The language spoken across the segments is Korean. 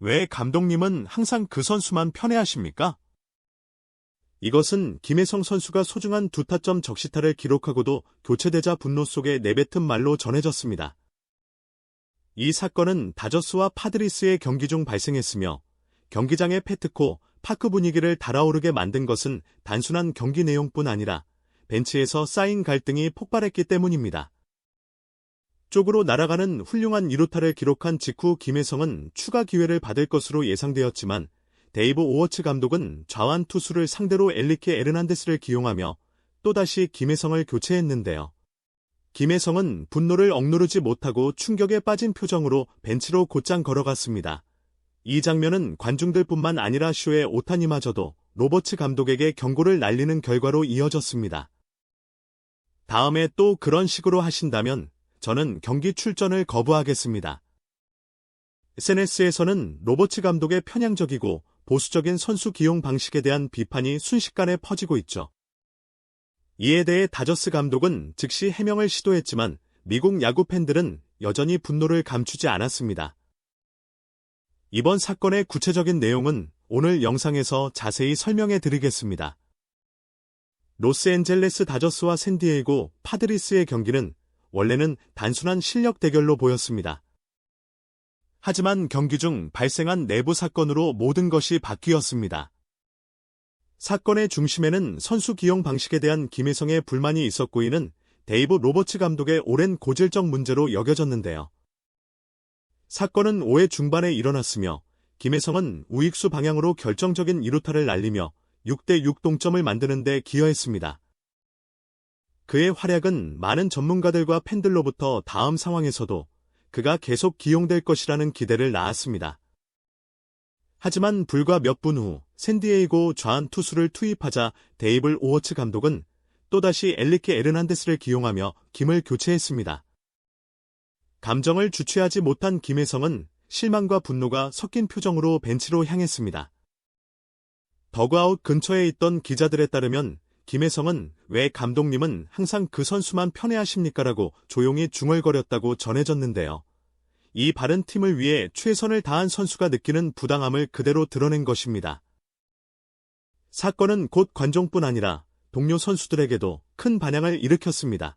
왜 감독님은 항상 그 선수만 편애하십니까? 이것은 김혜성 선수가 소중한 2타점 적시타를 기록하고도 교체되자 분노 속에 내뱉은 말로 전해졌습니다. 이 사건은 다저스와 파드리스의 경기 중 발생했으며 경기장의 페트코, 파크 분위기를 달아오르게 만든 것은 단순한 경기 내용뿐 아니라 벤치에서 쌓인 갈등이 폭발했기 때문입니다. 쪽으로 날아가는 훌륭한 2루타를 기록한 직후 김혜성은 추가 기회를 받을 것으로 예상되었지만 데이브 오워츠 감독은 좌완 투수를 상대로 엘리케 에르난데스를 기용하며 또다시 김혜성을 교체했는데요. 김혜성은 분노를 억누르지 못하고 충격에 빠진 표정으로 벤치로 곧장 걸어갔습니다. 이 장면은 관중들뿐만 아니라 쇼의 오타니마저도 로버츠 감독에게 경고를 날리는 결과로 이어졌습니다. 다음에 또 그런 식으로 하신다면 저는 경기 출전을 거부하겠습니다. SNS에서는 로버츠 감독의 편향적이고 보수적인 선수 기용 방식에 대한 비판이 순식간에 퍼지고 있죠. 이에 대해 다저스 감독은 즉시 해명을 시도했지만 미국 야구 팬들은 여전히 분노를 감추지 않았습니다. 이번 사건의 구체적인 내용은 오늘 영상에서 자세히 설명해 드리겠습니다. 로스앤젤레스 다저스와 샌디에이고 파드리스의 경기는 원래는 단순한 실력 대결로 보였습니다. 하지만 경기 중 발생한 내부 사건으로 모든 것이 바뀌었습니다. 사건의 중심에는 선수 기용 방식에 대한 김혜성의 불만이 있었고 이는 데이브 로버츠 감독의 오랜 고질적 문제로 여겨졌는데요. 사건은 5회 중반에 일어났으며 김혜성은 우익수 방향으로 결정적인 2루타를 날리며 6대6 동점을 만드는 데 기여했습니다. 그의 활약은 많은 전문가들과 팬들로부터 다음 상황에서도 그가 계속 기용될 것이라는 기대를 낳았습니다. 하지만 불과 몇 분 후 샌디에이고 좌완 투수를 투입하자 데이블 오워츠 감독은 또다시 엘리케 에르난데스를 기용하며 김을 교체했습니다. 감정을 주체하지 못한 김혜성은 실망과 분노가 섞인 표정으로 벤치로 향했습니다. 더그아웃 근처에 있던 기자들에 따르면 김혜성은 왜 감독님은 항상 그 선수만 편애하십니까라고 조용히 중얼거렸다고 전해졌는데요. 이 바른 팀을 위해 최선을 다한 선수가 느끼는 부당함을 그대로 드러낸 것입니다. 사건은 곧 관중뿐 아니라 동료 선수들에게도 큰 반향을 일으켰습니다.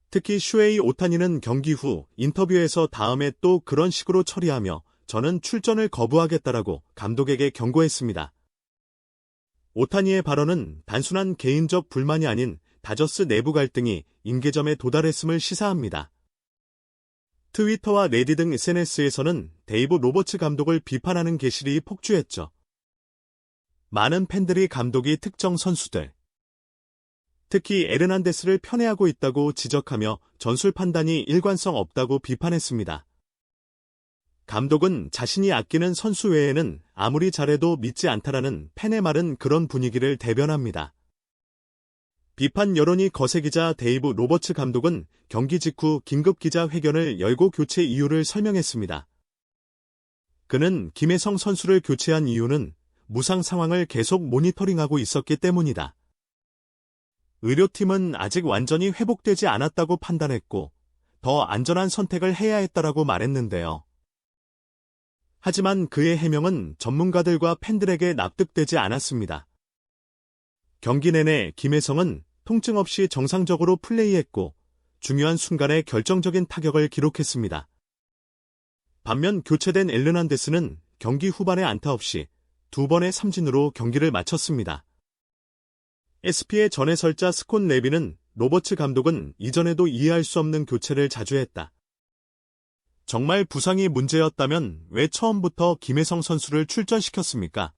특히 슈에이 오타니는 경기 후 인터뷰에서 다음에 또 그런 식으로 처리하며 저는 출전을 거부하겠다라고 감독에게 경고했습니다. 오타니의 발언은 단순한 개인적 불만이 아닌 다저스 내부 갈등이 임계점에 도달했음을 시사합니다. 트위터와 레디 등 SNS에서는 데이브 로버츠 감독을 비판하는 게시물이 폭주했죠. 많은 팬들이 감독이 특정 선수들, 특히 에르난데스를 편애하고 있다고 지적하며 전술 판단이 일관성 없다고 비판했습니다. 감독은 자신이 아끼는 선수 외에는 아무리 잘해도 믿지 않다라는 팬의 말은 그런 분위기를 대변합니다. 비판 여론이 거세기자 데이브 로버츠 감독은 경기 직후 긴급 기자회견을 열고 교체 이유를 설명했습니다. 그는 김혜성 선수를 교체한 이유는 무상 상황을 계속 모니터링하고 있었기 때문이다. 의료팀은 아직 완전히 회복되지 않았다고 판단했고 더 안전한 선택을 해야 했다라고 말했는데요. 하지만 그의 해명은 전문가들과 팬들에게 납득되지 않았습니다. 경기 내내 김혜성은 통증 없이 정상적으로 플레이했고 중요한 순간에 결정적인 타격을 기록했습니다. 반면 교체된 에르난데스는 경기 후반에 안타 없이 2번의 삼진으로 경기를 마쳤습니다. SP의 전 해설자 스콧 레비는 로버츠 감독은 이전에도 이해할 수 없는 교체를 자주 했다. 정말 부상이 문제였다면 왜 처음부터 김혜성 선수를 출전시켰습니까?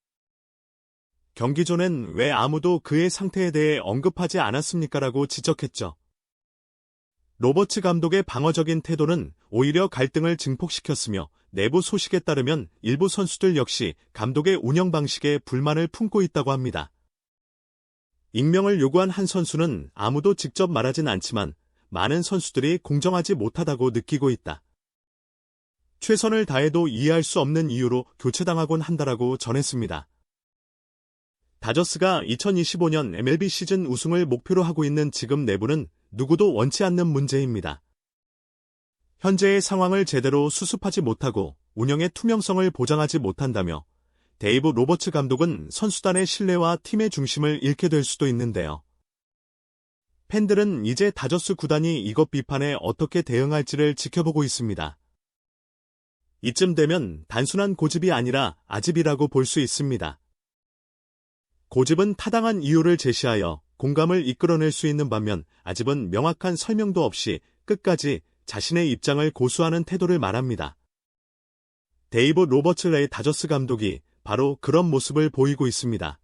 경기 전엔 왜 아무도 그의 상태에 대해 언급하지 않았습니까라고 지적했죠. 로버츠 감독의 방어적인 태도는 오히려 갈등을 증폭시켰으며 내부 소식에 따르면 일부 선수들 역시 감독의 운영 방식에 불만을 품고 있다고 합니다. 익명을 요구한 한 선수는 아무도 직접 말하진 않지만 많은 선수들이 공정하지 못하다고 느끼고 있다. 최선을 다해도 이해할 수 없는 이유로 교체당하곤 한다라고 전했습니다. 다저스가 2025년 MLB 시즌 우승을 목표로 하고 있는 지금 내부는 누구도 원치 않는 문제입니다. 현재의 상황을 제대로 수습하지 못하고 운영의 투명성을 보장하지 못한다며 데이브 로버츠 감독은 선수단의 신뢰와 팀의 중심을 잃게 될 수도 있는데요. 팬들은 이제 다저스 구단이 이것 비판에 어떻게 대응할지를 지켜보고 있습니다. 이쯤 되면 단순한 고집이 아니라 아집이라고 볼 수 있습니다. 고집은 타당한 이유를 제시하여 공감을 이끌어낼 수 있는 반면 아집은 명확한 설명도 없이 끝까지 자신의 입장을 고수하는 태도를 말합니다. 데이브 로버츠의 다저스 감독이 바로 그런 모습을 보이고 있습니다.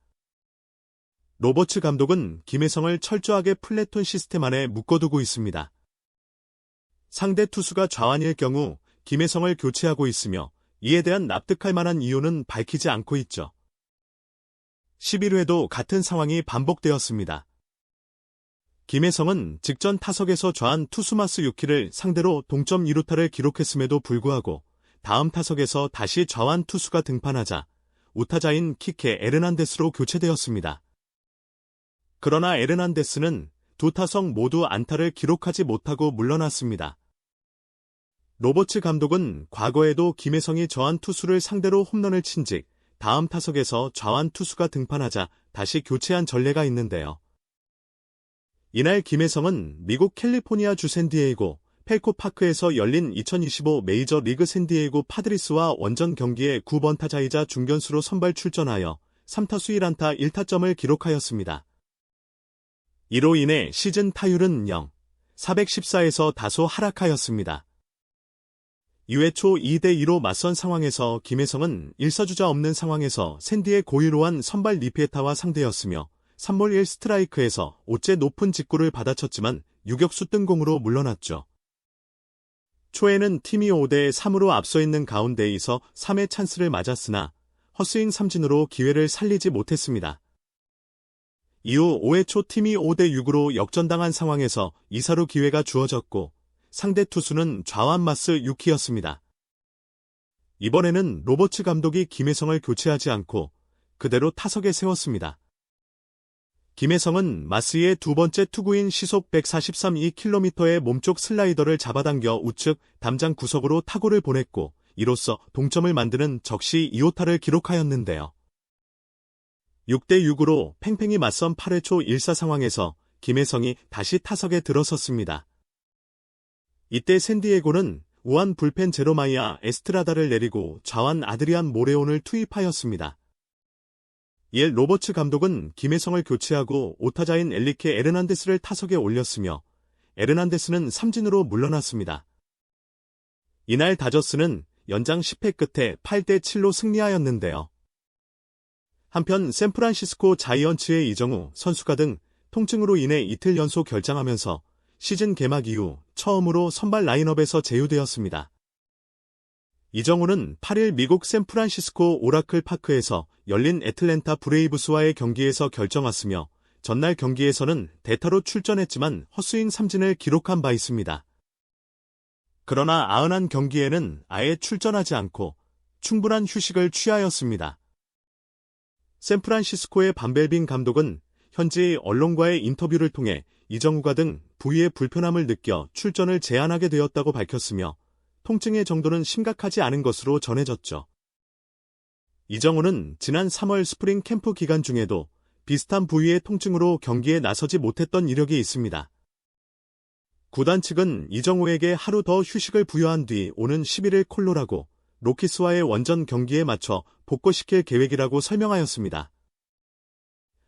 로버츠 감독은 김혜성을 철저하게 플래톤 시스템 안에 묶어두고 있습니다. 상대 투수가 좌완일 경우 김혜성을 교체하고 있으며 이에 대한 납득할 만한 이유는 밝히지 않고 있죠. 11회도 같은 상황이 반복되었습니다. 김혜성은 직전 타석에서 좌완 투수 마스 유키를 상대로 동점 2루타를 기록했음에도 불구하고 다음 타석에서 다시 좌완 투수가 등판하자 우타자인 키케 에르난데스로 교체되었습니다. 그러나 에르난데스는 두 타석 모두 안타를 기록하지 못하고 물러났습니다. 로버츠 감독은 과거에도 김혜성이 좌완 투수를 상대로 홈런을 친 직 다음 타석에서 좌완 투수가 등판하자 다시 교체한 전례가 있는데요. 이날 김혜성은 미국 캘리포니아주 샌디에이고 펠코파크에서 열린 2025 메이저리그 샌디에이고 파드리스와 원정 경기에 9번 타자이자 중견수로 선발 출전하여 3타수 1안타 1타점을 기록하였습니다. 이로 인해 시즌 타율은 0, 414에서 다소 하락하였습니다. 2회 초 2대2로 맞선 상황에서 김혜성은 1사주자 없는 상황에서 샌디의 고의로한 선발 리피에타와 상대였으며 3볼 1스트라이크에서 5째 높은 직구를 받아쳤지만 유격수 뜬공으로 물러났죠. 초에는 팀이 5대3으로 앞서 있는 가운데에서 3회 찬스를 맞았으나 헛스윙 삼진으로 기회를 살리지 못했습니다. 이후 5회 초 팀이 5대6으로 역전당한 상황에서 2사루 기회가 주어졌고 상대 투수는 좌완 마스 유키였습니다. 이번에는 로버츠 감독이 김혜성을 교체하지 않고 그대로 타석에 세웠습니다. 김혜성은 마스의 두 번째 투구인 시속 143km의 몸쪽 슬라이더를 잡아당겨 우측 담장 구석으로 타구를 보냈고 이로써 동점을 만드는 적시 2호타를 기록하였는데요. 6대6으로 팽팽히 맞선 8회 초 1사 상황에서 김혜성이 다시 타석에 들어섰습니다. 이때 샌디에고는 우한 불펜 제로마이아 에스트라다를 내리고 좌완 아드리안 모레온을 투입하였습니다. 이에 로버츠 감독은 김혜성을 교체하고 오타자인 엘리케 에르난데스를 타석에 올렸으며 에르난데스는 삼진으로 물러났습니다. 이날 다저스는 연장 10회 끝에 8대7로 승리하였는데요. 한편 샌프란시스코 자이언츠의 이정우 선수가 등 통증으로 인해 이틀 연속 결장하면서 시즌 개막 이후 처음으로 선발 라인업에서 제휴되었습니다. 이정우는 8일 미국 샌프란시스코 오라클 파크에서 열린 애틀랜타 브레이브스와의 경기에서 결정했으며 전날 경기에서는 대타로 출전했지만 헛스윙 삼진을 기록한 바 있습니다. 그러나 91경기에는 아예 출전하지 않고 충분한 휴식을 취하였습니다. 샌프란시스코의 반벨빈 감독은 현지 언론과의 인터뷰를 통해 이정우가 등 부위의 불편함을 느껴 출전을 제한하게 되었다고 밝혔으며 통증의 정도는 심각하지 않은 것으로 전해졌죠. 이정우는 지난 3월 스프링 캠프 기간 중에도 비슷한 부위의 통증으로 경기에 나서지 못했던 이력이 있습니다. 구단 측은 이정우에게 하루 더 휴식을 부여한 뒤 오는 11일 콜로라고 로키스와의 원전 경기에 맞춰 복귀시킬 계획이라고 설명하였습니다.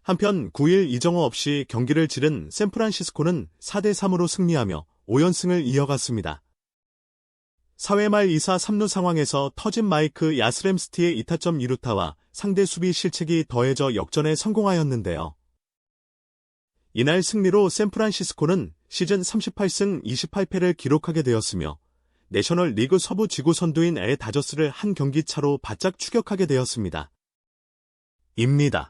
한편 9일 이정우 없이 경기를 치른 샌프란시스코는 4대3으로 승리하며 5연승을 이어갔습니다. 4회 말 2사 3루 상황에서 터진 마이크 야스렘스티의 2타점 2루타와 상대 수비 실책이 더해져 역전에 성공하였는데요. 이날 승리로 샌프란시스코는 시즌 38승 28패를 기록하게 되었으며 내셔널 리그 서부 지구 선두인 LA 다저스를 한 경기 차로 바짝 추격하게 되었습니다. 입니다.